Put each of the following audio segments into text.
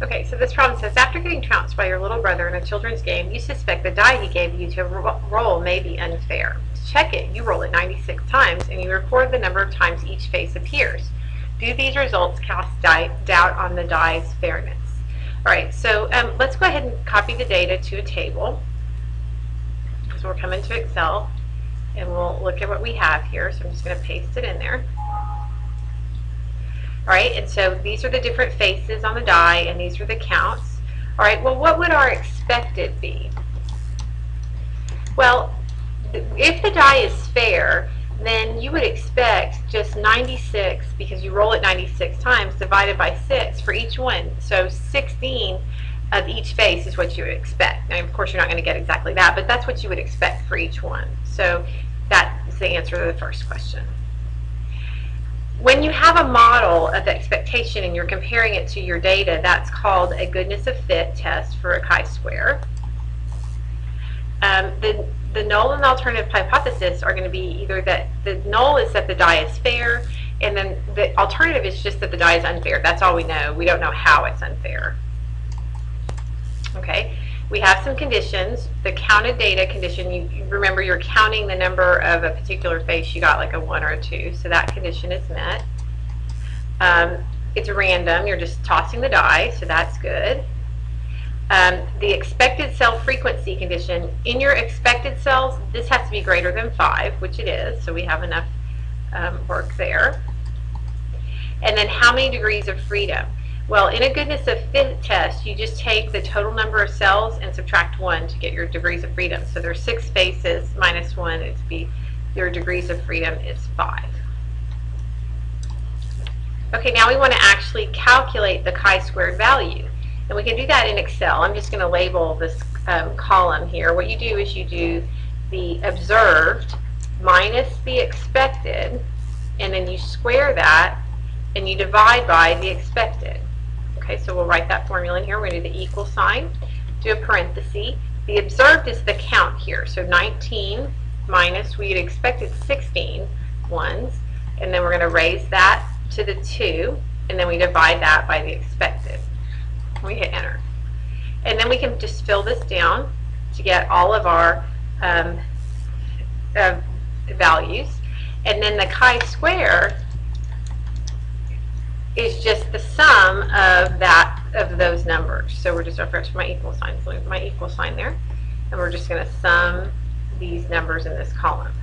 Okay, so this problem says, after getting trounced by your little brother in a children's game, you suspect the die he gave you to roll may be unfair. To check it, you roll it 96 times, and you record the number of times each face appears. Do these results cast doubt on the die's fairness? All right, so let's go ahead and copy the data to a table. So we'll come into Excel, and we'll look at what we have here. So I'm just going to paste it in there. All right, and so these are the different faces on the die, and these are the counts. All right, well, what would our expected be? Well, if the die is fair, then you would expect just 96, because you roll it 96 times, divided by 6 for each one. So 16 of each face is what you would expect. Now, of course, you're not going to get exactly that, but that's what you would expect for each one. So that is the answer to the first question. When you have a model of expectation and you're comparing it to your data, that's called a goodness of fit test for a chi-square. The null and alternative hypothesis are going to be either that the null is that the die is fair, and then the alternative is just that the die is unfair. That's all we know. We don't know how it's unfair. Okay, we have some conditions. The counted data condition, you remember you're counting the number of a particular face. You got like a 1 or a 2, so that condition is met. It's random. You're just tossing the die, so that's good. The expected cell frequency condition, in your expected cells, this has to be greater than 5, which it is, so we have enough work there. And then how many degrees of freedom? Well, in a goodness of fit test, you just take the total number of cells and subtract 1 to get your degrees of freedom. So there's 6 faces minus 1, it'd be your degrees of freedom is 5. Okay, now we want to actually calculate the chi-squared value. And we can do that in Excel. I'm just going to label this column here. What you do is you do the observed minus the expected, and then you square that, and you divide by the expected. Okay, so we'll write that formula in here. We're going to do the equal sign, do a parenthesis. The observed is the count here. So 19 minus, we had expected 16 ones, and then we're going to raise that to the 2, and then we divide that by the expected. We hit enter. And then we can just fill this down to get all of our values. And then the chi-square is just the sum of those numbers. So we're just referring to my equal sign. So leave my equal sign there. And we're just going to sum these numbers in this column.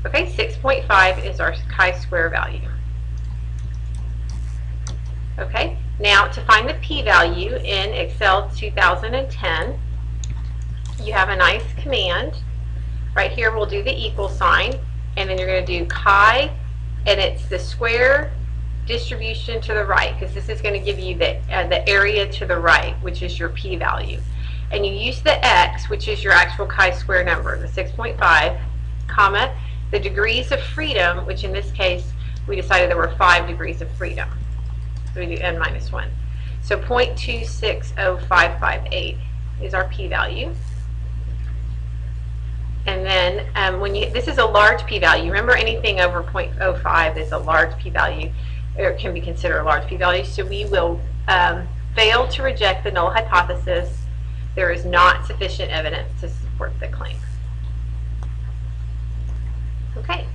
Okay, 6.5 is our chi-square value. Okay, now to find the p-value in Excel 2010, you have a nice command. Right here we'll do the equal sign, and then you're going to do chi, and it's the square distribution to the right, because this is going to give you the area to the right, which is your p-value. And you use the x, which is your actual chi-square number, the 6.5, comma, the degrees of freedom, which in this case we decided there were 5 degrees of freedom. So we do n minus 1. So 0.260558 is our p-value. And then this is a large p-value. Remember, anything over 0.05 is a large p-value, or can be considered a large p-value. So we will fail to reject the null hypothesis. There is not sufficient evidence to support the claim. Okay.